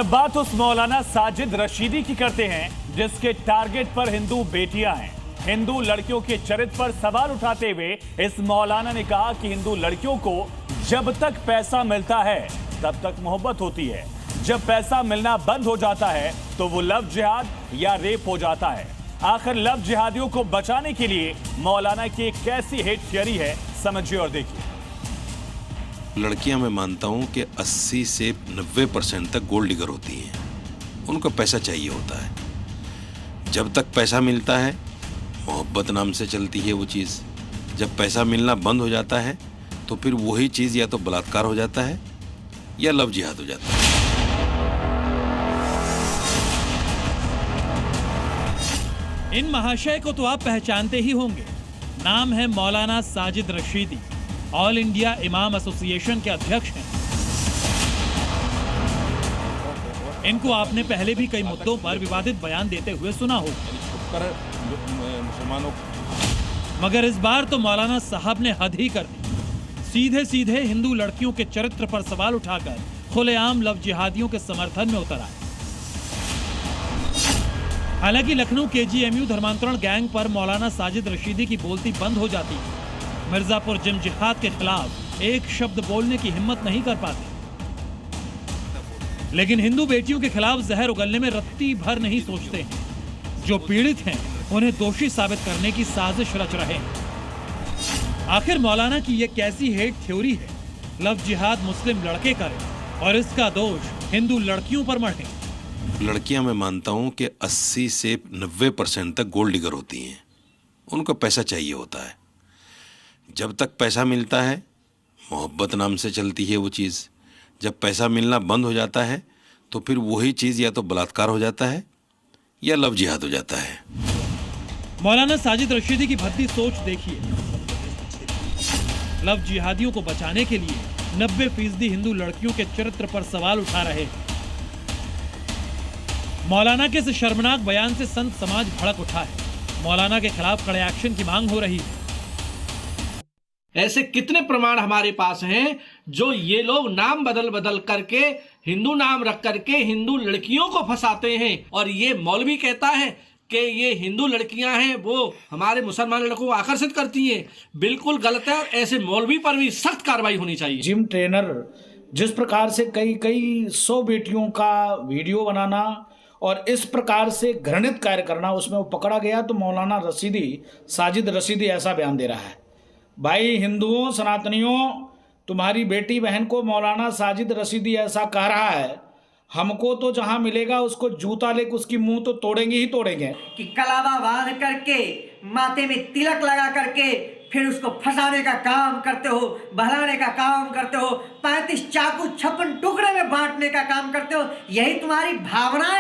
बात उस मौलाना साजिद रशीदी की करते हैं जिसके टारगेट पर हिंदू बेटियां हैं। हिंदू लड़कियों के चरित्र पर सवाल उठाते हुए इस मौलाना ने कहा कि हिंदू लड़कियों को जब तक पैसा मिलता है तब तक मोहब्बत होती है, जब पैसा मिलना बंद हो जाता है तो वो लव जिहाद या रेप हो जाता है। आखिर लव जिहादियों को बचाने के लिए मौलाना की एक कैसी हेट थियरी है, समझिए और देखिए। लड़कियां मैं मानता हूं कि 80 से 90% तक गोल्ड डिगर होती हैं। उनको पैसा चाहिए होता है। जब तक पैसा मिलता है मोहब्बत नाम से चलती है वो चीज़। जब पैसा मिलना बंद हो जाता है तो फिर वही चीज़ या तो बलात्कार हो जाता है या लव जिहाद हो जाता है। इन महाशय को तो आप पहचानते ही होंगे। नाम है मौलाना साजिद रशीदी। ऑल इंडिया इमाम एसोसिएशन के अध्यक्ष हैं। इनको आपने पहले भी कई मुद्दों पर विवादित बयान देते हुए सुना होगा, मगर इस बार तो मौलाना साहब ने हद ही कर दी। सीधे सीधे हिंदू लड़कियों के चरित्र पर सवाल उठाकर खुलेआम लव जिहादियों के समर्थन में उतर आए। हालांकि लखनऊ KGMU धर्मांतरण गैंग पर मौलाना साजिद रशीदी की बोलती बंद हो जाती है। मिर्जापुर जिम जिहाद के खिलाफ एक शब्द बोलने की हिम्मत नहीं कर पाते, लेकिन हिंदू बेटियों के खिलाफ जहर उगलने में रत्ती भर नहीं सोचते हैं। जो पीड़ित हैं उन्हें दोषी साबित करने की साजिश रच रहे हैं। आखिर मौलाना की यह कैसी हेट थ्योरी है, लव जिहाद मुस्लिम लड़के करें और इसका दोष हिंदू लड़कियों पर मढ़े। लड़कियां मैं मानता हूं कि 80 से 90% तक गोल्ड डिगर होती हैं। उनको पैसा चाहिए होता है। जब तक पैसा मिलता है मोहब्बत नाम से चलती है वो चीज़। जब पैसा मिलना बंद हो जाता है तो फिर वही चीज़ या तो बलात्कार हो जाता है या लव जिहाद हो जाता है। मौलाना साजिद रशीदी की भद्दी सोच देखिए। लव जिहादियों को बचाने के लिए 90% हिंदू लड़कियों के चरित्र पर सवाल उठा रहे हैं। मौलाना के इस शर्मनाक बयान से संत समाज भड़क उठा है। मौलाना के खिलाफ कड़े एक्शन की मांग हो रही है। ऐसे कितने प्रमाण हमारे पास हैं जो ये लोग नाम बदल बदल करके हिंदू नाम रख करके हिंदू लड़कियों को फंसाते हैं, और ये मौलवी कहता है कि ये हिंदू लड़कियां हैं वो हमारे मुसलमान लड़कों को आकर्षित करती हैं। बिल्कुल गलत है और ऐसे मौलवी पर भी सख्त कार्रवाई होनी चाहिए। जिम ट्रेनर जिस प्रकार से कई 100 बेटियों का वीडियो बनाना और इस प्रकार से घृणित कार्य करना, उसमें वो पकड़ा गया तो मौलाना साजिद रशीदी ऐसा बयान दे रहा है। भाई हिंदुओं, सनातनियों, तुम्हारी बेटी बहन को मौलाना साजिद रशीदी ऐसा कह रहा है, हमको तो जहां मिलेगा उसको जूता लेकर उसकी मुंह तो तोड़ेंगे ही तोड़ेंगे। कि कलावा बांध करके माथे में तिलक लगा करके फिर उसको फंसाने का काम करते हो, बहलाने का काम करते हो, 35 चाकू 56 टुकड़े में बांटने का काम करते हो। यही तुम्हारी भावनाएं